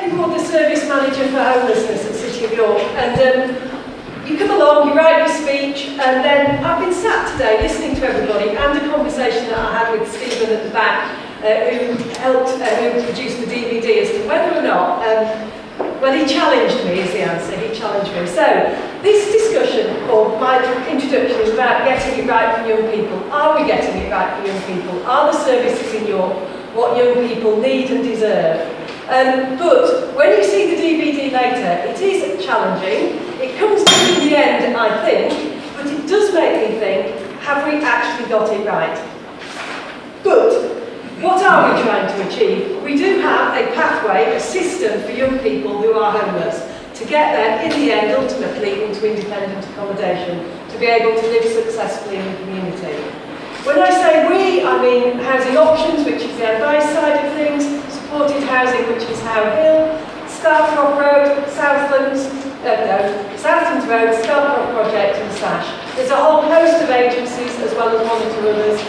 Stephen Ward, the Service Manager for Homelessness at City of York, and you come along, you write your speech, and then I've been sat today listening to everybody and a conversation that I had with Stephen at the back, who produced the DVD, as to whether or not, well, he challenged me is the answer, he challenged me. So, this discussion, or my introduction, is about getting it right for young people. Are we getting it right for young people? Are the services in York what young people need and deserve? But when you see the DVD later, it is challenging. It comes to in the end, I think, but it does make me think, have we actually got it right? But what are we trying to achieve? We do have a pathway, a system for young people who are homeless to get there in the end, ultimately, into independent accommodation, to be able to live successfully in the community. When I say we, I mean housing options, which is the advice side of things, supported housing, which is How Hill, Starcroft Road, Southlands Road, Starcroft Project and SASH. There's a whole host of agencies as well as one or two others,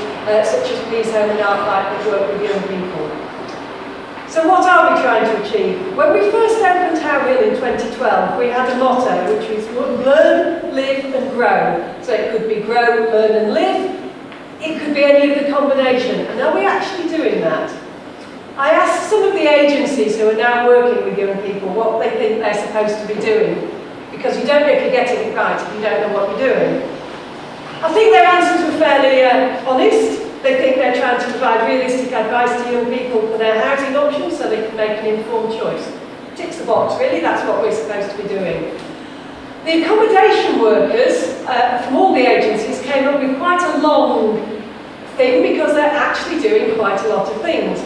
such as Peace Home and Arclight, that work with young people. So what are we trying to achieve? When we first opened How Hill in 2012, we had a motto which was learn, live and grow. So it could be grow, learn and live. It could be any of the combination. And are we actually doing that? I asked some of the agencies who are now working with young people what they think they're supposed to be doing, because you don't know if you're getting it right if you don't know what you're doing. I think their answers were fairly honest. They think they're trying to provide realistic advice to young people for their housing options so they can make an informed choice. Ticks the box, really, that's what we're supposed to be doing. The accommodation workers from all the agencies came up with quite a long thing because they're actually doing quite a lot of things.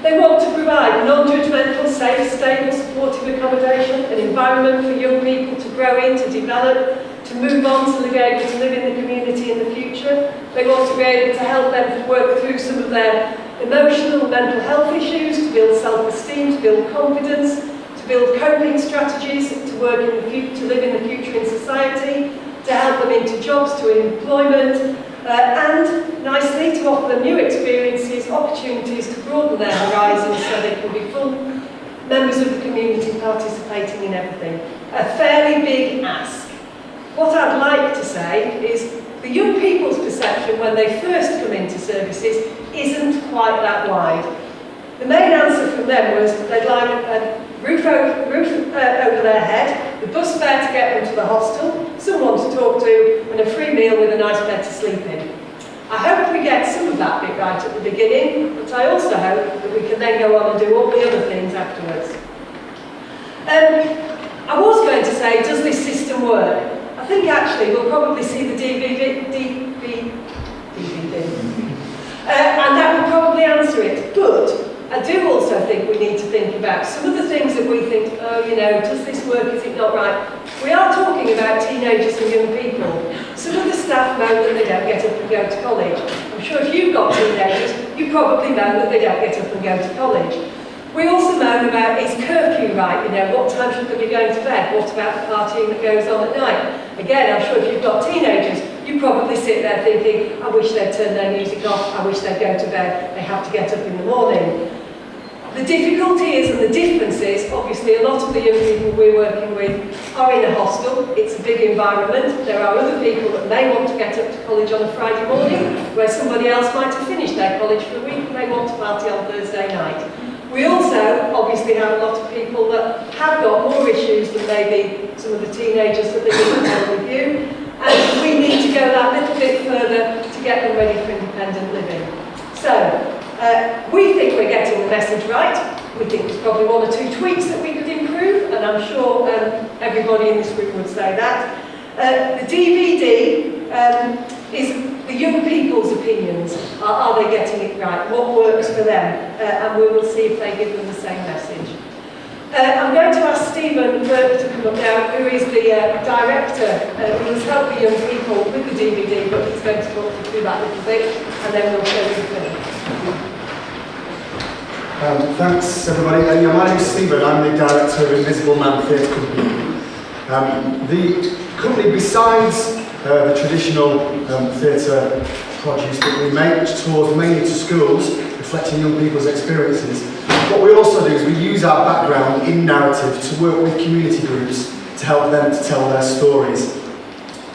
They want to provide non-judgmental, safe, stable, supportive accommodation, an environment for young people to grow in, to develop, to move on, to be able to live in the community in the future. They want to be able to help them work through some of their emotional and mental health issues, to build self-esteem, to build confidence, to build coping strategies, to work in the future, to live in the future in society, to help them into jobs, to employment, and nicely to offer them new experiences, opportunities to broaden their horizons so they can be full members of the community participating in everything. A fairly big ask. What I'd like to say is the young people's perception when they first come into services isn't quite that wide. The main answer from them was they'd like a roof over their head, the bus fare to get them to the hostel, someone to talk to, and a free meal with a nice bed to sleep in. I hope we get some of that bit right at the beginning, but I also hope that we can then go on and do all the other things afterwards. I was going to say, does this system work? I think actually we'll probably see the DVD, and that will probably answer it. But I do also think we need to think about some of the things that we think, oh, you know, does this work, is it not right? We are talking about teenagers and young people. Some of the staff moan that they don't get up and go to college. I'm sure if you've got teenagers, you probably moan that they don't get up and go to college. We also moan about, is curfew right? You know, what time should they be going to bed? What about the partying that goes on at night? Again, I'm sure if you've got teenagers, you probably sit there thinking, I wish they'd turn their music off, I wish they'd go to bed, they have to get up in the morning. The difficulty is, and the difference is, obviously a lot of the young people we're working with are in a hostel. It's a big environment. There are other people that may want to get up to college on a Friday morning, where somebody else might have finished their college for the week and they want to party on Thursday night. We also obviously have a lot of people that have got more issues than maybe some of the teenagers that they didn't know with you, and we need to go that little bit further to get them ready for independent living. So, we think we're getting the message right. We think there's probably one or two tweaks that we could improve, and I'm sure everybody in this room would say that. The DVD is the young people's opinions. Are they getting it right? What works for them? And we will see if they give them the same message. I'm going to ask Stephen Burke to come up now, who is the director who has helped the young people with the DVD, but he's going to talk you through that little bit, and then we'll show you the film. Thanks everybody. Yeah, my name is Stephen. I'm the director of Invisible Man Theatre Company. The company, besides the traditional theatre produce that we make towards mainly to schools, reflecting young people's experiences, what we also do is we use our background in narrative to work with community groups to help them to tell their stories.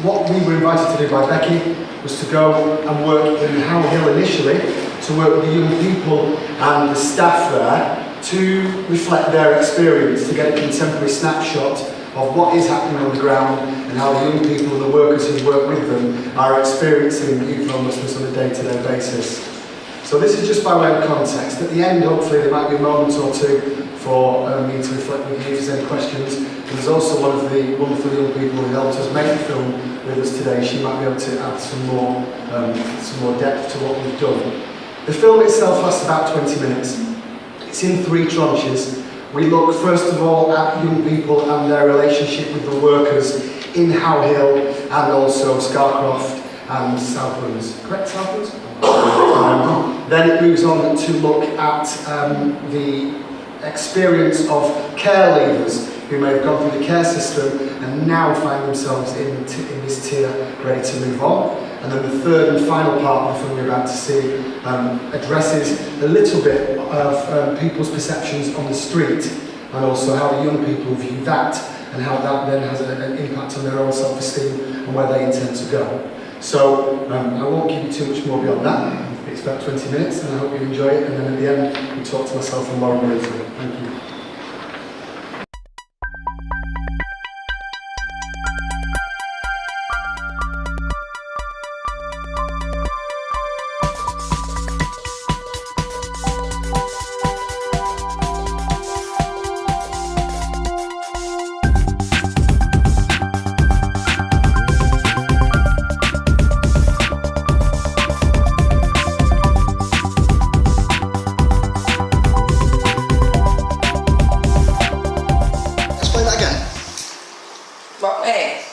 What we were invited to do by Becky was to go and work in How Hill initially, to work with the young people and the staff there to reflect their experience, to get a contemporary snapshot of what is happening on the ground and how the young people and the workers who work with them are experiencing youth homelessness on a day-to-day basis. So this is just by way of context. At the end, hopefully, there might be a moment or two for me to reflect with you if there's any questions. And there's also one of the wonderful young people who helped us make the film with us today. She might be able to add some more depth to what we've done. The film itself lasts about 20 minutes. It's in 3 tranches. We look first of all at young people and their relationship with the workers in How Hill and also Scarcroft and Southlands. Correct, Southlands? Then it moves on to look at the experience of care leavers who may have gone through the care system and now find themselves in this tier ready to move on. And then the third and final part of the film you're about to see addresses a little bit of people's perceptions on the street and also how the young people view that and how that then has an impact on their own self-esteem and where they intend to go. So I won't give you too much more beyond that. It's about 20 minutes and I hope you enjoy it, and then at the end we talk to myself and Lauren briefly. Thank you.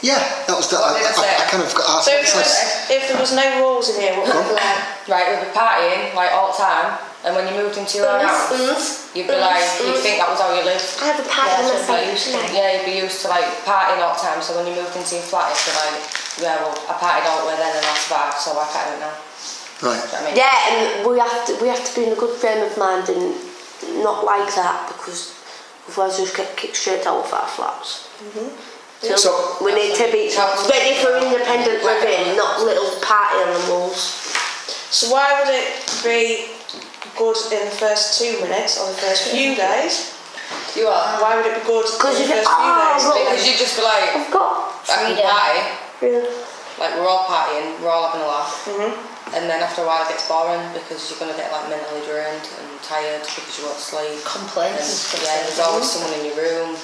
Yeah, that was that. I kind of got asked. So if there was no rules in here, what would be like? Right, we'd be partying like all the time, and when you moved into your own house, you'd be like, you'd think that was how you lived. I have a party myself. Yeah, you'd be used to like partying all the time. So when you moved into your flat, you'd be like, yeah, well, I partied all the way then and that's bad, so I can't do it now. Right. Do you know what I mean? Yeah, and we have to be in a good frame of mind and not like that, because otherwise we just get kicked straight out of our flats. So we need to be ready for independent living, not little party animals. So why would it be good in the first 2 minutes or the first few days? You are. Why would it be good in the Because first few days? Because you just be like, I've got I can party. Yeah. Like we're all partying, we're all having a laugh. And then after a while it gets boring because you're going to get like mentally drained and tired because you won't sleep. Complaints. And, yeah, there's always someone in your room,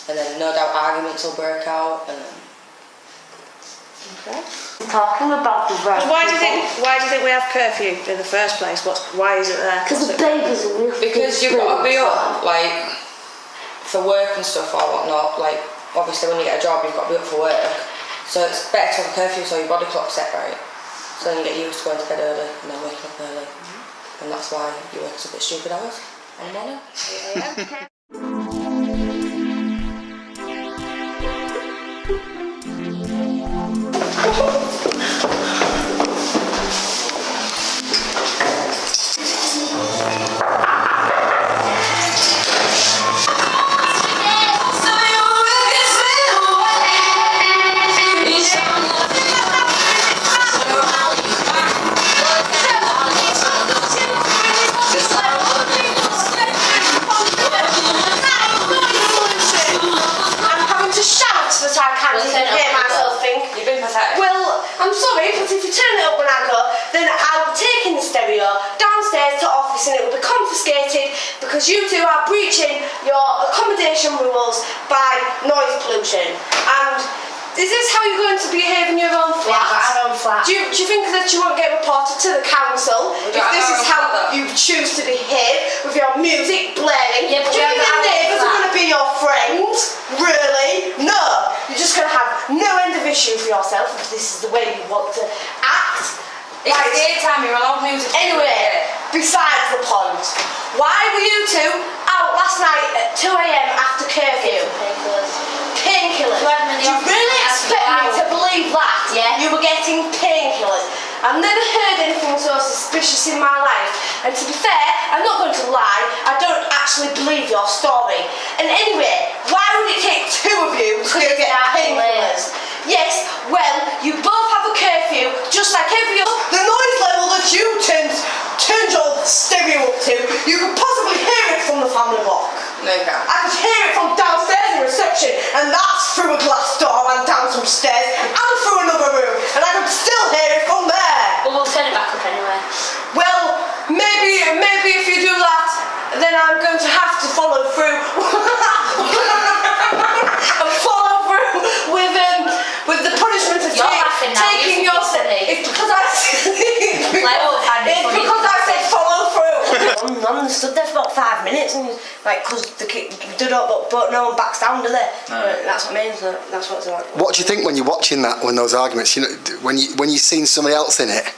and then no doubt arguments will break out. And then... Okay. Talking about the right. Why do you think we have curfew in the first place? Why is it there? Because the babies are real. Because you've got to be up like for work and stuff or whatnot. Like obviously when you get a job you've got to be up for work. So it's better to have a curfew so your body clock's set right. So then you get used to going to bed early and then waking up early. And that's why you work a bit stupid hours in the morning. Yeah. I'm sorry, but if you turn it up when I go, then I'll be taking the stereo downstairs to office and it will be confiscated because you two are breaching your accommodation rules by noise pollution. And is this how you're going to behave in your own flat? Yeah, our own flat. Do you think that you won't get reported to the council if this is how you choose to behave with your music blaring? Yeah, but do you think the neighbours are going to be your friends? Really? No. You're just going to have no end of issue for yourself if this is the way you want to act. It's daytime, you're allowed music. Anyway, besides the point, why were you two out last night at 2 AM after curfew? Painkillers. Do you really expect me to believe that? Yeah. You were getting painkillers. I've never heard anything so suspicious in my life. And to be fair, I'm not going to lie, I don't actually believe your story. And anyway, why would it take two of you to go get painkillers? Yes, well, you both have a curfew, just like every other. The noise level that you turned your stereo up to, you could possibly hear it from the family block. No, you can't. I could hear it from downstairs in reception, and that's through a glass door and down some stairs and through another room, and I could still hear it from there. Well, we'll turn it back up anyway. Well, maybe if you do that, then I'm going to have to follow through. Follow through with the punishment of taking your step. It's because I said follow through. None stood there for about 5 minutes, and like, because the kid did up, but no one backs down, do they? No. That's what I mean. So that's what it's like. What do you think when you're watching that, when those arguments, you know, when you've seen somebody else in it?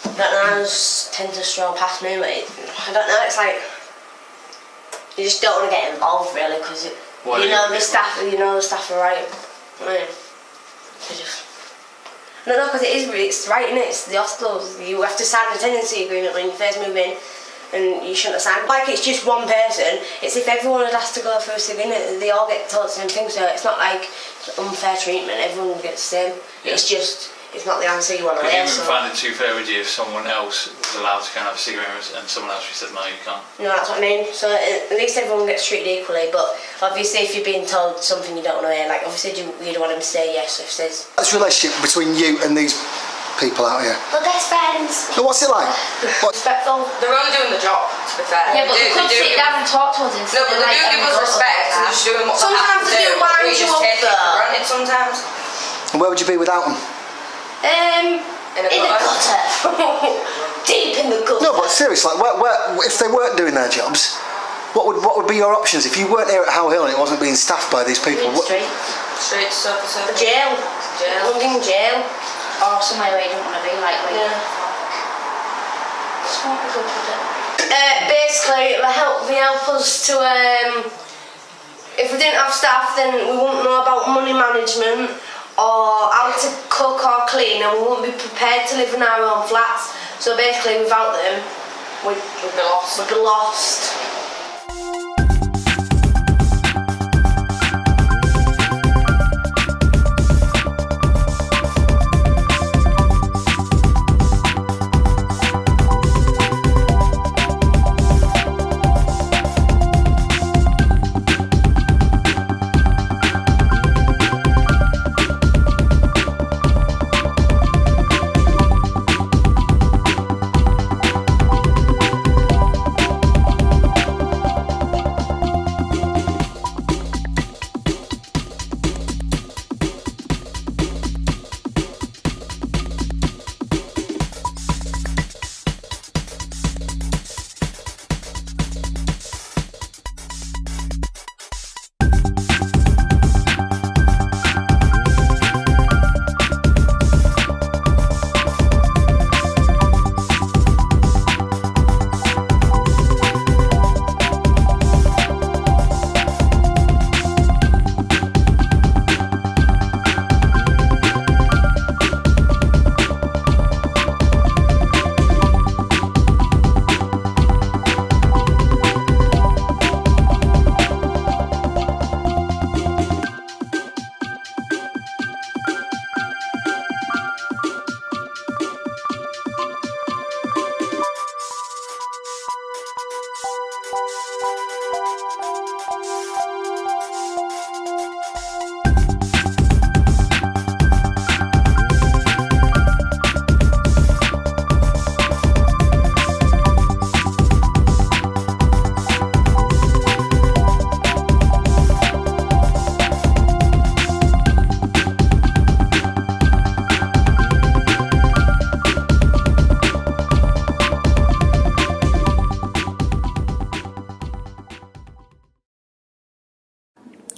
I don't know, I just tend to stroll past me, but I don't know, it's like, you just don't want to get involved really, because you know the staff are right. I mean, they just, I don't know, because it's right, innit? It's the hostels. You have to sign a tenancy agreement when you first move in, and you shouldn't have signed. Like, it's just one person. It's if everyone had asked to go through civil, they all get told the same thing, so it's not like unfair treatment, everyone gets the same. Yeah. It's just, it's not the answer you want to hear. You wouldn't find it too fair, would you, if someone else was allowed to go and have a cigarette and someone else said, no, you can't? No, that's what I mean. So at least everyone gets treated equally, but obviously if you're being told something you don't want to hear, like obviously you'd want them to say yes, so if says... What's the relationship between you and these people out here? We're best friends. No, what's it like? Respectful. They're only doing the job, to be fair. Yeah, but they could sit down and talk to us instead. No, but they do give us respect, they're just doing what they have to do. Sometimes they do wind We you just up take it for granted sometimes. And where would you be without them? In the gutter. Deep in the gutter. No, but seriously, like, if they weren't doing their jobs, what would be your options if you weren't here at How Hill and it wasn't being staffed by these people? Straight to surface. Jail. London jail. Or somewhere where you don't want to be, like Yeah. Basically, they help us to, if we didn't have staff, then we wouldn't know about money management or how to cook or clean, and we wouldn't be prepared to live in our own flats. So basically, without them, we'd be lost. We'd be lost.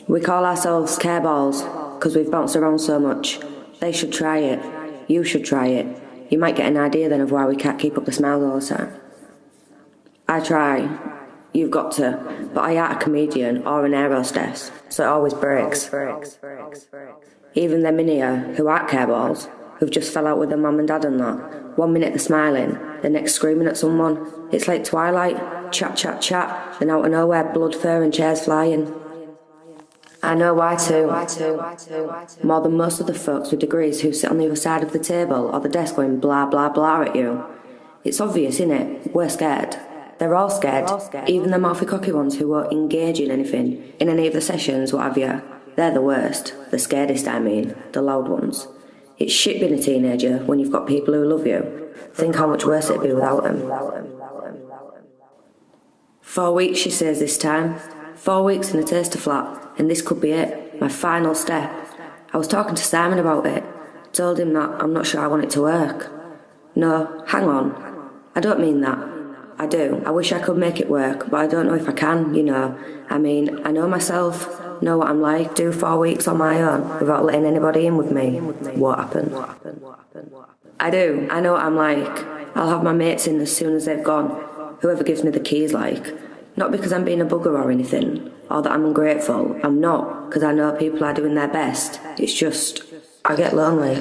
We call ourselves care balls because we've bounced around so much. They should try it. You should try it. You might get an idea then of why we can't keep up the smiles all the time. I try. You've got to. But I ain't a comedian or an air hostess, so it always breaks. Even them in here who aren't care balls who've just fell out with their mum and dad and that. 1 minute they're smiling, the next screaming at someone. It's like Twilight, chat, chat, chat, then out of nowhere, blood, fur and chairs flying. I know why too. More than most of the folks with degrees who sit on the other side of the table or the desk going blah blah blah at you. It's obvious, innit? We're scared. They're all scared, even the mouthy cocky ones who won't engage in anything, in any of the sessions, what have you. They're the worst, the scaredest I mean, the loud ones. It's shit being a teenager when you've got people who love you. Think how much worse it'd be without them. 4 weeks, she says this time. 4 weeks in a taster flat, and this could be it, my final step. I was talking to Simon about it, told him that I'm not sure I want it to work. No, hang on, I don't mean that. I do, I wish I could make it work, but I don't know if I can, you know. I mean, I know myself, know what I'm like, do 4 weeks on my own, without letting anybody in with me. What happened? I do, I know what I'm like. I'll have my mates in as soon as they've gone, whoever gives me the keys like. Not because I'm being a bugger or anything, or that I'm ungrateful. I'm not, because I know people are doing their best. It's just, I get lonely.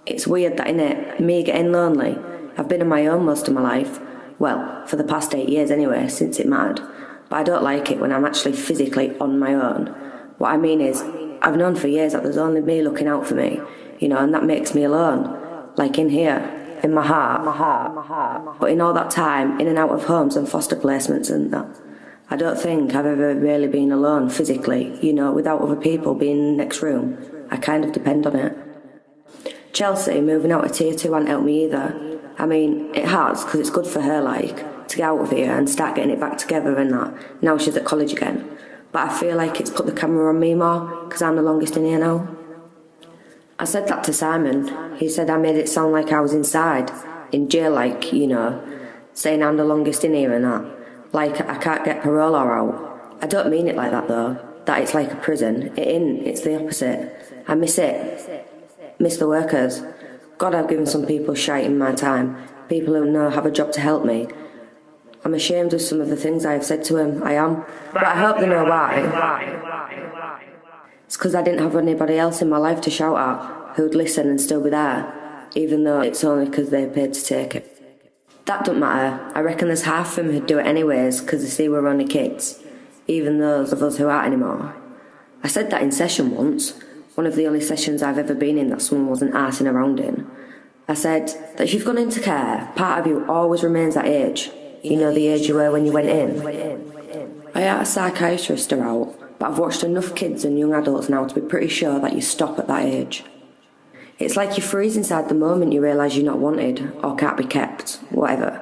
It's weird that, innit? Me getting lonely. I've been on my own most of my life. Well, for the past 8 years anyway, since it mattered. But I don't like it when I'm actually physically on my own. What I mean is, I've known for years that there's only me looking out for me, you know, and that makes me alone. Like in here. In my heart. But in all that time, in and out of homes and foster placements and that, I don't think I've ever really been alone physically, you know, without other people being in the next room. I kind of depend on it. Chelsea moving out of tier 2 hasn't helped me either. I mean, it has, because it's good for her, like, to get out of here and start getting it back together and that. Now she's at college again. But I feel like it's put the camera on me more, because I'm the longest in here now. I said that to Simon. He said I made it sound like I was inside, in jail, like, you know, saying I'm the longest in here and that. Like I can't get parole or out. I don't mean it like that though, that it's like a prison. It ain't, it's the opposite. I miss it. Miss the workers. God, I've given some people shite in my time. People who know have a job to help me. I'm ashamed of some of the things I have said to him. I am. But I hope they know why. It's because I didn't have anybody else in my life to shout at, who'd listen and still be there, even though it's only because they paid to take it. That don't matter. I reckon there's half of them who'd do it anyways because they see we're only kids, even those of us who aren't anymore. I said that in session once, one of the only sessions I've ever been in that someone wasn't arsing around in. I said that if you've gone into care, part of you always remains that age. You know, the age you were when you went in. I had a psychiatrist out. But I've watched enough kids and young adults now to be pretty sure that you stop at that age. It's like you freeze inside the moment you realise you're not wanted or can't be kept, whatever.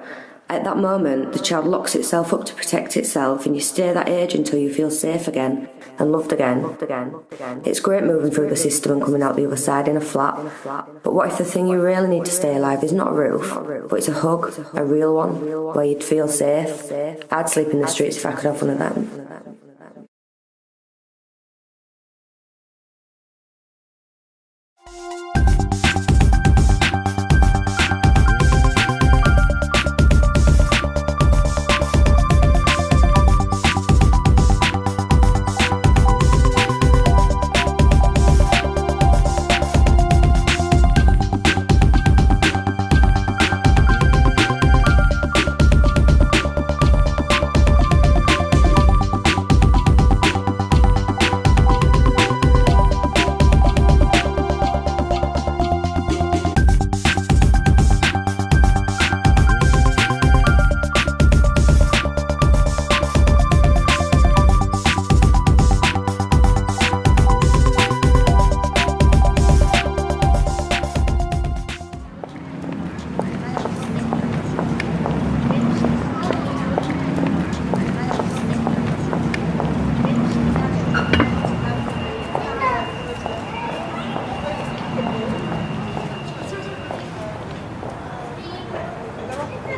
At that moment, the child locks itself up to protect itself and you stay that age until you feel safe again and loved again. It's great moving through the system and coming out the other side in a flat. But what if the thing you really need to stay alive is not a roof, but it's a hug, a real one, where you'd feel safe? I'd sleep in the streets if I could have one of them.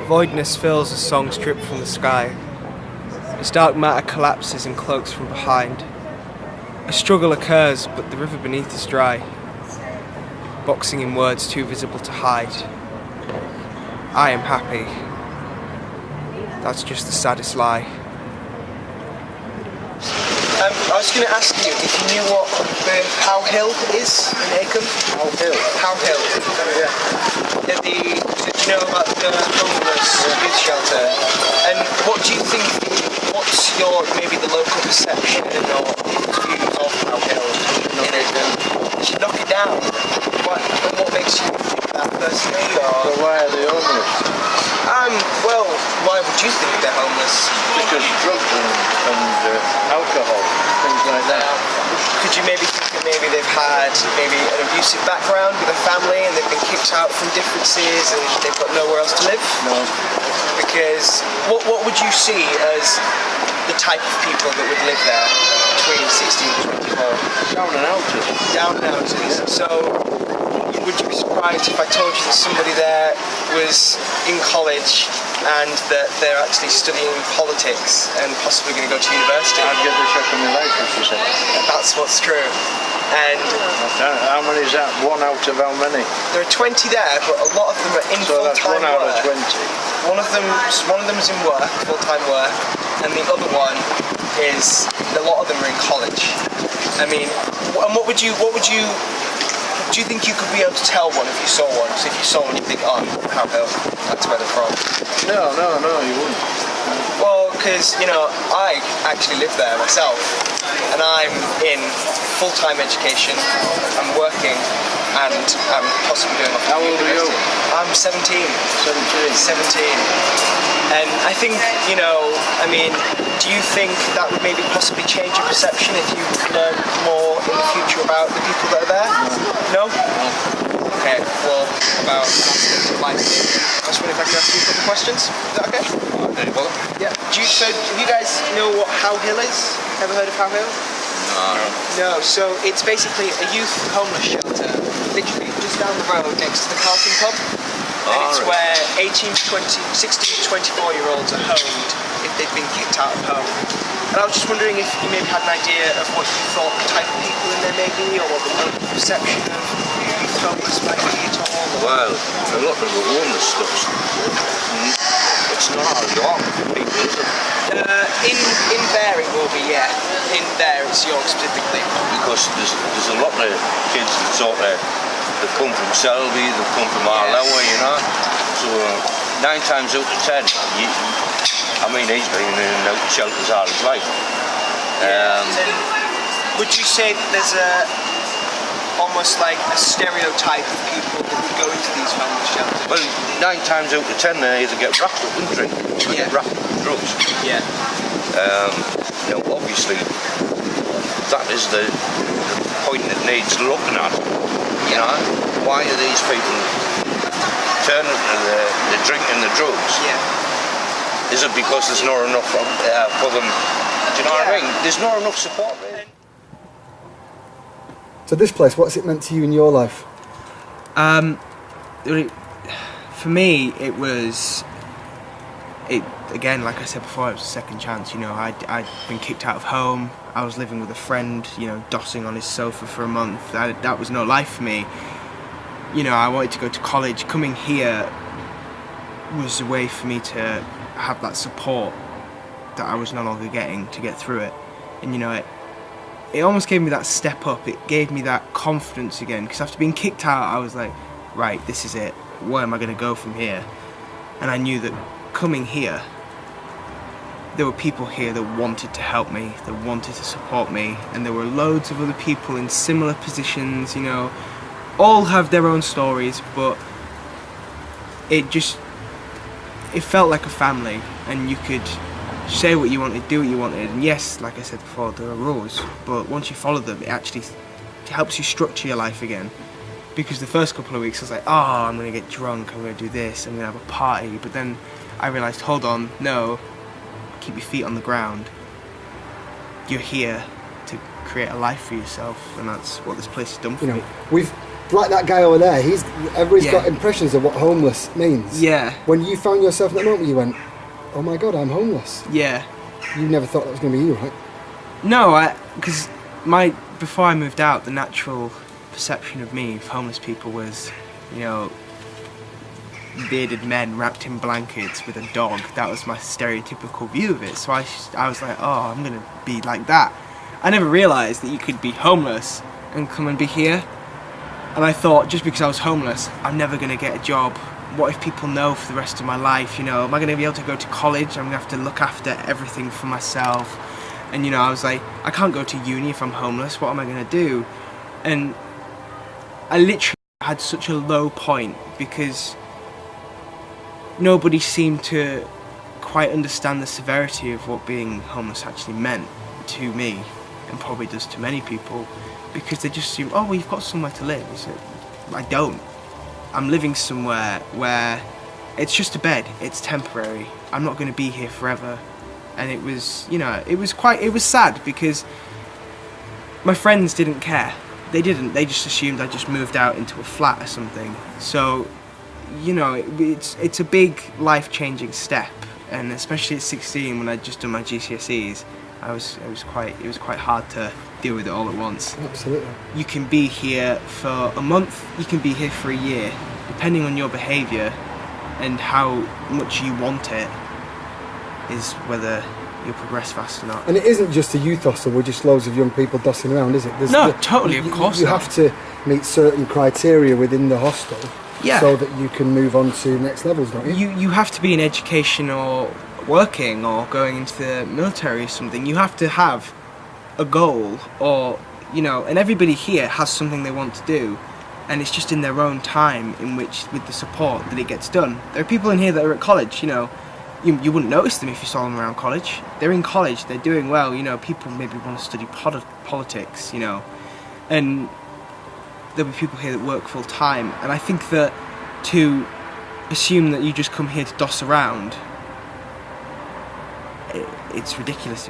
Voidness fills as song stripped from the sky. As dark matter collapses and cloaks from behind. A struggle occurs, but the river beneath is dry. Boxing in words too visible to hide. I am happy. That's just the saddest lie. I was going to ask you if you knew what How Hill is in Acomb. How Hill? How Hill. Yeah. Did you know about the homeless youth shelter? And what do you think? What's your maybe the local perception or view of How Hill in Acomb? You should knock it down. What makes you think that personally? Or Well, why are they homeless? Well, why would you think they're homeless? Because drugs and alcohol, things like that. Could you maybe think that maybe they've had maybe an abusive background with a family and they've been kicked out from differences and they've got nowhere else to live? No. Because what would you see as the type of people that would live there between 16 and 24? Down and outers. Down and outers. So would you be surprised if I told you that somebody there was in college and that they're actually studying politics and possibly going to go to university? I'd get the shock of my life if you said. That's what's true. And how many is that? 1 out of how many? there are 20 there, but a lot of them are in So that's full-time 1 out work. of 20. One of them's in work, full-time work, and the other one is a lot of them are in college. I mean, and what would you do you think you could be able to tell one if you saw one? So if you saw one, you think, oh, How Hill, that's where they're from. No, you wouldn't. Well, because, I actually live there myself, and I'm in full-time education, I'm working, and I'm possibly doing How old are you? I'm 17. 17. And I think, do you think that would maybe possibly change your perception if you learn more in the future about the people that are there? No? Okay, well, about aspects of life. I was wondering if I could ask you a couple of questions. Is that okay? Yeah. So, do you guys know what How Hill is? Ever heard of How Hill? No. So it's basically a youth homeless shelter, literally just down the road next to the Carlton pub. And it's where 16 to 24-year-olds are homed if they've been kicked out of home. And I was just wondering if you maybe had an idea of what you thought the type of people in there may be, or what the local perception of youth homeless might be at all. Well, a lot of the homeless stuff. It's not a lot of people, is it? In there it will be, yeah. In there it's York specifically. Because there's a lot of kids that sort of that come from Selby, that come from Arlowa, So 9 times out of 10, he's been in and out of shelters all his life. Would you say that there's almost like a stereotype of people that would go into these homeless shelters? Well, 9 times out of 10 they either get wrapped up in drink or get wrapped up in drugs. Yeah. Obviously, that is the point that needs looking at. Why are these people turning to the drink and the drugs? Yeah. Is it because there's not enough for them? Do you know what I mean? There's not enough support, really. So this place, what's it meant to you in your life? For me, it was. Again, like I said before, it was a second chance. I'd been kicked out of home. I was living with a friend, dossing on his sofa for a month. That was no life for me. I wanted to go to college. Coming here was a way for me to have that support that I was no longer getting to get through it. And it almost gave me that step up. It gave me that confidence again. Because after being kicked out, I was like, right, this is it. Where am I going to go from here? And I knew that coming here, there were people here that wanted to help me, that wanted to support me, and there were loads of other people in similar positions, all have their own stories, but it felt like a family, and you could say what you wanted, do what you wanted, and yes, like I said before, there are rules, but once you follow them, it actually helps you structure your life again. Because the first couple of weeks I was like, I'm going to get drunk, I'm going to do this, I'm going to have a party, but then I realised, hold on, no, keep your feet on the ground. You're here to create a life for yourself, and that's what this place has done for me. We've, like that guy over there, everybody's got impressions of what homeless means. Yeah. When you found yourself in that moment, you went, oh my God, I'm homeless. Yeah. You never thought that was going to be you, right? No, because before I moved out, the natural perception of me, of homeless people, was, bearded men wrapped in blankets with a dog. That was my stereotypical view of it. So I was like, I'm going to be like that. I never realised that you could be homeless and come and be here. And I thought, just because I was homeless, I'm never going to get a job. What if people know for the rest of my life, you know? Am I going to be able to go to college? I'm going to have to look after everything for myself. And, you know, I was like, I can't go to uni if I'm homeless. What am I going to do? And I literally had such a low point because nobody seemed to quite understand the severity of what being homeless actually meant to me, and probably does to many people, because they just assume, oh, well, you've got somewhere to live. So I don't. I'm living somewhere where it's just a bed, it's temporary. I'm not going to be here forever. And it was, you know, it was sad because my friends didn't care. They didn't. They just assumed I just moved out into a flat or something. So, you know, it's a big life-changing step, and especially at 16 when I'd just done my GCSEs, it was quite hard to deal with it all at once. Absolutely. You can be here for a month, you can be here for a year, depending on your behaviour and how much you want it is whether you'll progress fast or not. And it isn't just a youth hostel with just loads of young people dossing around, is it? Totally, of course you not. have to meet certain criteria within the hostel so that you can move on to next levels, don't you? You have to be in education or working or going into the military or something. You have to have a goal, or, you know, and everybody here has something they want to do, and it's just in their own time in which, with the support, that it gets done. There are people in here that are at college, you know, you wouldn't notice them if you saw them around college. They're in college, they're doing well, you know, people maybe want to study politics, you know, and there'll be people here that work full time, and I think that to assume that you just come here to doss around, it's ridiculous.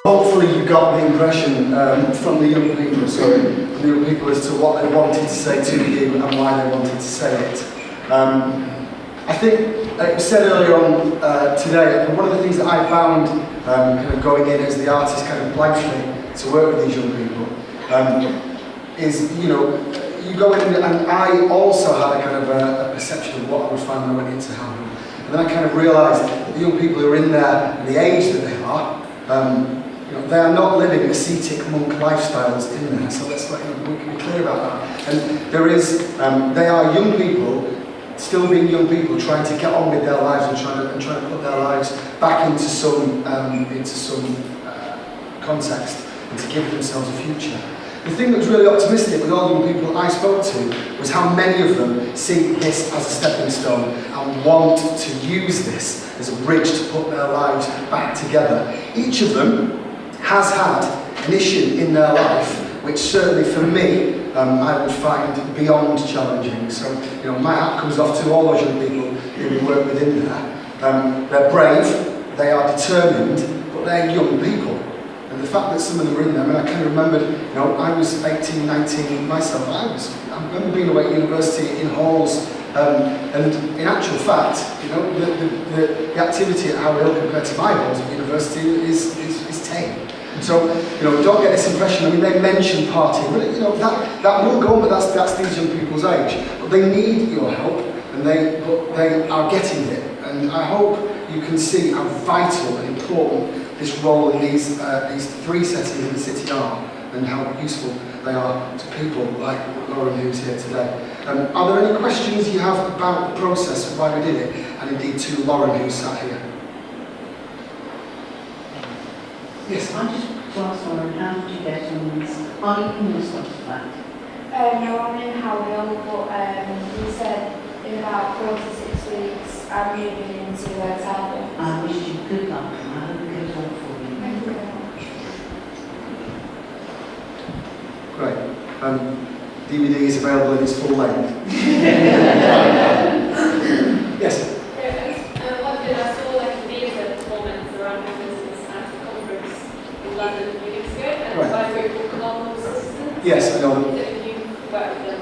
Hopefully you got the impression from the young people as to what they wanted to say to you and why they wanted to say it. I think it was said earlier on today, one of the things that I found kind of going in as the artist kind of blindly to work with these young people is, you know, you go in and I also had a kind of a perception of what I would find when I went into Hamilton. And then I kind of realised that the young people who are in there and the age that they are, you know, they are not living ascetic monk lifestyles in there, so let's we can be clear about that. And there is, they are young people, still being young people, trying to get on with their lives and trying to put their lives back into some context and to give themselves a future. The thing that was really optimistic with all the young people I spoke to was how many of them see this as a stepping stone and want to use this as a bridge to put their lives back together. Each of them has had an issue in their life which certainly for me I would find beyond challenging. So, you know, my hat comes off to all those young people who work within there. They're brave, they are determined, but they're young people. And the fact that some of them were in there, I mean, I kind of remembered, you know, I was 18, 19 myself. I remember being away at university in halls, and in actual fact, you know, the activity at Howard Hill compared to my halls at university is tame. So, don't get this impression. I mean, they mention partying, but that will go on. But that's these young people's age. But they need your help, and they are getting it. And I hope you can see how vital and important this role in these three settings in the city are, and how useful they are to people like Lauren, who's here today. Are there any questions you have about the process of why we did it, and indeed to Lauren, who sat here? Yes. I just want to ask Lauren, how did you get on this? Are you in this flat? No, I'm in Howell, but he said in about 4 to 6 weeks I'm moving into Hudson. I wish you good luck, and I hope it goes well for you. Thank you very much. Great. DVD is available in its full length. Yes? I saw like a video performance around business at a conference in London a few weeks ago, and Right. by a group called Cardinal Assistants. Yes, I know them. If you work with them,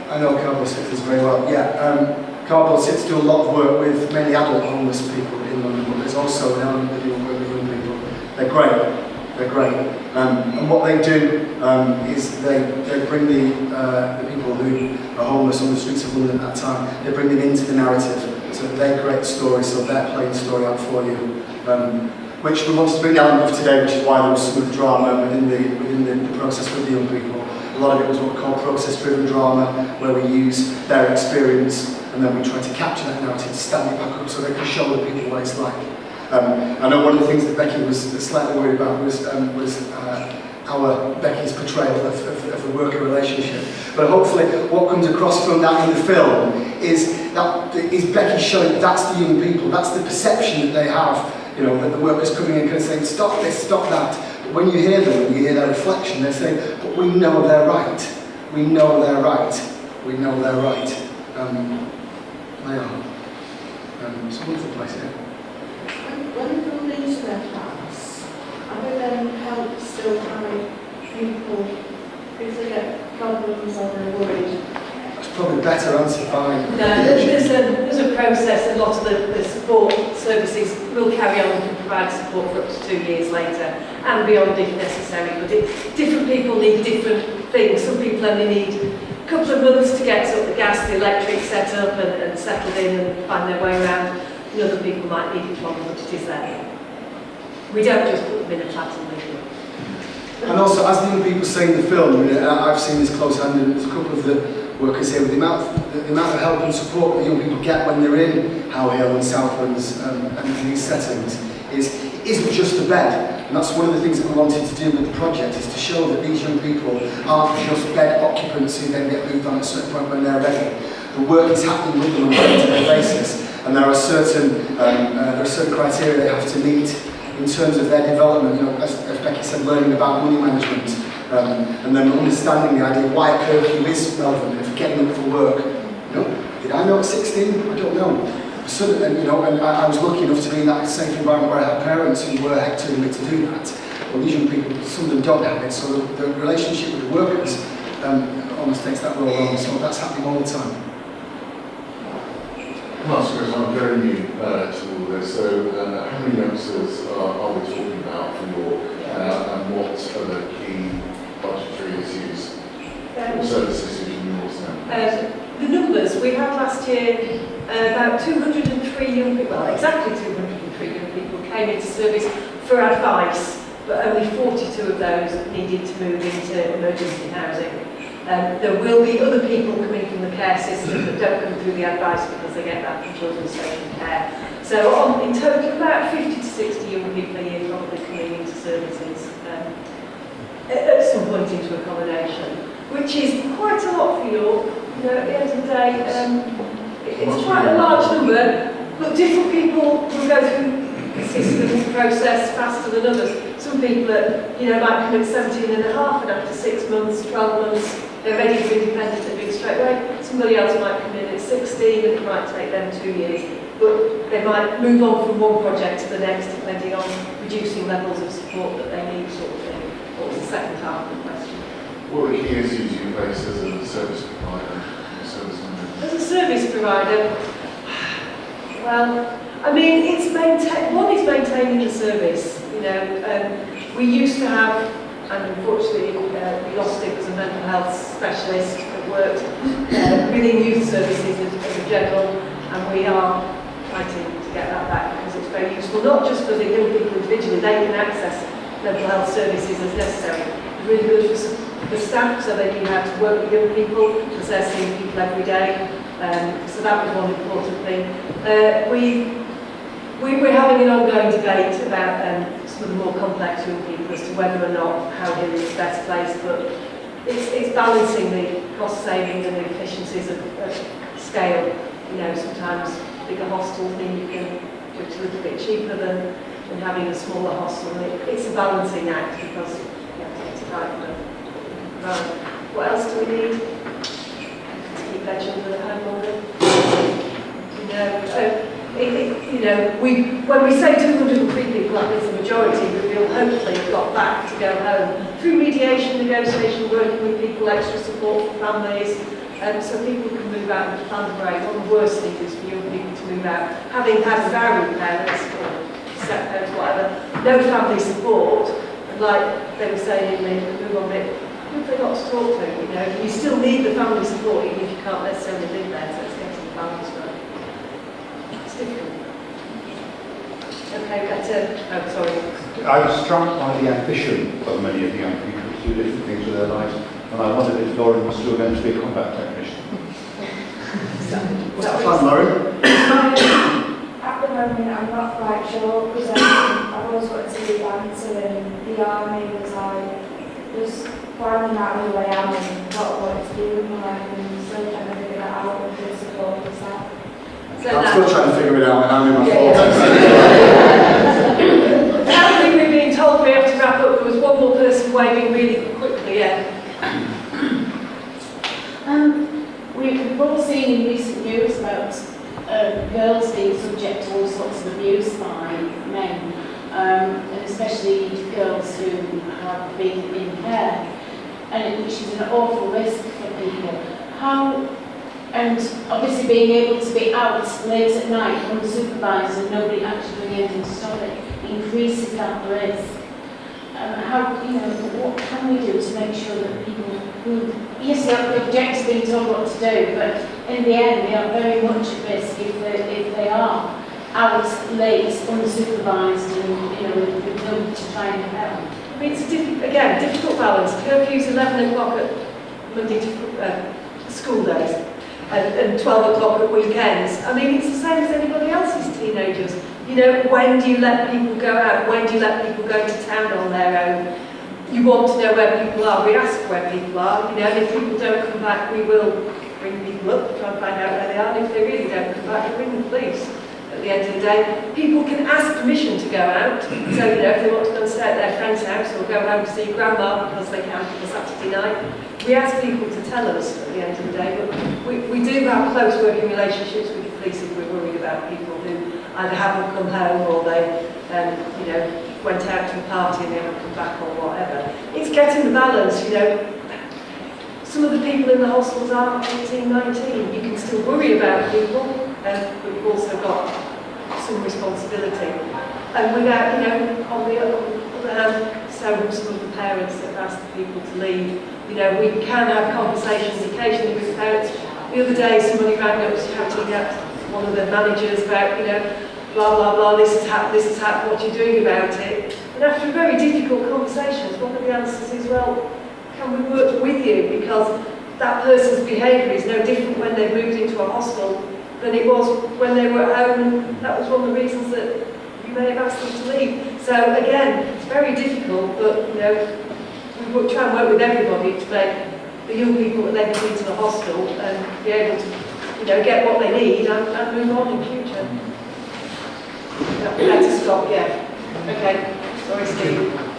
I know Cardboard Sitters very well. Yeah, Cardboard Sitters do a lot of work with many adult homeless people in London, but there's also an element that do work with young people. They're great. They're great. And what they do is they bring the people who are homeless on the streets of London at that time, they bring them into the narrative. So they create the story, so they're playing the story out for you. Which we wanted to bring the element of today, which is why there was some of the drama within the process with the young people. A lot of it was what we call process-driven drama, where we use their experience and then we try to capture that narrative, to stand it back up so they can show the people what it's like. I know one of the things that Becky was slightly worried about was Becky's portrayal of the worker relationship. But hopefully what comes across from that in the film is Becky showing that's the young people, that's the perception that they have, that the workers coming in kind of saying, stop this, stop that. But when you hear them, when you hear their reflection, they say, but we know they're right. We know they're right. We know they're right. They are. It's a wonderful place here. When people leave their flats, are they then help still carry people if they get problems or they're worried? That's probably better answered by... No, there's a process, and lots of the support services will carry on and provide support for up to 2 years later and beyond if necessary. But different people need different things. Some people only need a couple of months to get sort of the gas, the electric set up and settled in and find their way around. And other people might need it longer, but it is there. We don't just put them in a flat and leave them. And also, as the young people say in the film, I've seen this close hand, and there's a couple of the workers here, with the amount of help and support that young people get when they're in How Hill and Southlands and these settings it isn't just a bed. And that's one of the things that we wanted to do with the project, is to show that these young people aren't just bed occupants who then get moved on at a certain point when they're ready. The work is happening with them on a day-to-day basis, and there are certain criteria they have to meet in terms of their development. As Becky said, learning about money management, and then understanding the idea why a curfew is relevant, and if getting up for work. Did I know at 16? I don't know. And I was lucky enough to be in that safe environment where I had parents who were hectoring me to do that. Well, these young people, some of them don't have it, so the relationship with the workers almost takes that role on, so that's happening all the time. I'm very new to all this, so how many youngsters are we talking about for your, and what are the key budgetary issues or services using yours now? The numbers we had last year, about 203 young people, well, exactly 203 young people came into service for advice, but only 42 of those needed to move into emergency housing. There will be other people coming from the care system that don't come through the advice because they get that from children's social care. So in total, about 50 to 60 young people a year probably coming into services at some point into accommodation, which is quite a lot for York. At the end of the day, it's quite a large number, but different people will go through the system process faster than others. Some people might come at 17 and a half, and after 6 months, 12 months, they're ready for independent living straight away. Somebody else might come in at 16 and it might take them 2 years, but they might move on from one project to the next depending on reducing levels of support that they need, sort of thing. What was the second half of the question? What are the key issues you face as a service provider? As a service provider, well, I mean, one is maintaining the service. We We used to have, and unfortunately we lost it, was a mental health specialist that worked within youth services as a general, and we are fighting to get that back because it's very useful, not just for the young people individually, they can access mental health services as necessary. It's really good for staff, so they knew how to work with young people, because they're seeing people every day. So that was one important thing. We're having an ongoing debate about some of the more complex young people as to whether or not how Hill is best placed, but it's balancing the cost saving and the efficiencies of scale. You know, sometimes bigger hostels mean you can do it a little bit cheaper than having a smaller hostel. It's a balancing act because you have to get it right. What else do we need? To keep their children at home longer. When we say 203 people, that is the majority, but we'll hopefully have got back to go home through mediation, negotiation, working with people, extra support for families, so people can move out and plan the break. One of the worst things is for young people to move out, having had married parents or step parents, whatever, no family support, and like they were saying in the move on bit, who have they got to talk to? You know, you still need the family support even if you can't necessarily live there, so it's getting the balance right. It's difficult. Okay, that's it. Oh, sorry. I was struck by the ambition of many of the young people to do different things with their lives, and I wondered if Lauren was still going to be a combat technician. What's that plan, Lauren? At the moment, I'm not quite sure, because I've always wanted to be a dancer, and the army was like, just finding out who I am and what I want to do in my life, and still trying to figure that out with the support and stuff. I'm still trying to figure it out, and I'm in my How we've been told we have to wrap up. There was one more person waving really quickly, yeah. We've all seen in recent news about girls being subject to all sorts of abuse by men, and especially girls who have been in care, which is an awful risk for people. And obviously being able to be out late at night unsupervised and nobody actually doing anything to stop it increases that risk. What can we do to make sure that people who, yes, they are object to being told what to do, but in the end they are very much at risk if they are out late, unsupervised, and with nobody to try and help. I mean, it's a difficult balance. Curfew's 11 o'clock at Monday to school days, and 12 o'clock at weekends. I mean, it's the same as anybody else's teenagers. You know, when do you let people go out? When do you let people go to town on their own? You want to know where people are. We ask where people are. You know, and if people don't come back, we will bring people up, try and find out where they are. And if they really don't come back, we'll ring the police. At the end of the day, people can ask permission to go out. So, you know, if they want to go and stay at their friend's house or go home to see grandma because they can for Saturday night, we ask people to tell us at the end of the day. But we do have close working relationships with the police if we're worried about people who either haven't come home or they, went out to a party and they haven't come back or whatever. It's getting the balance, you know. Some of the people in the hostels are 18, 19. You can still worry about people, but you've also got some responsibility. And without, on the other hand, some of the parents that have asked the people to leave, we can have conversations occasionally with parents. The other day, somebody rang up shouting at one of the managers about, blah, blah, blah, this has happened, what are you doing about it? And after a very difficult conversations, one of the answers is, well, can we work with you? Because that person's behaviour is no different when they moved into a hostel than it was when they were at home, and that was one of the reasons that you may have asked them to leave. So again, it's very difficult, but we try and work with everybody to make the young people that then come into the hostel and be able to get what they need and move on in future. Yeah, we had to stop, yeah. Okay, sorry Steve.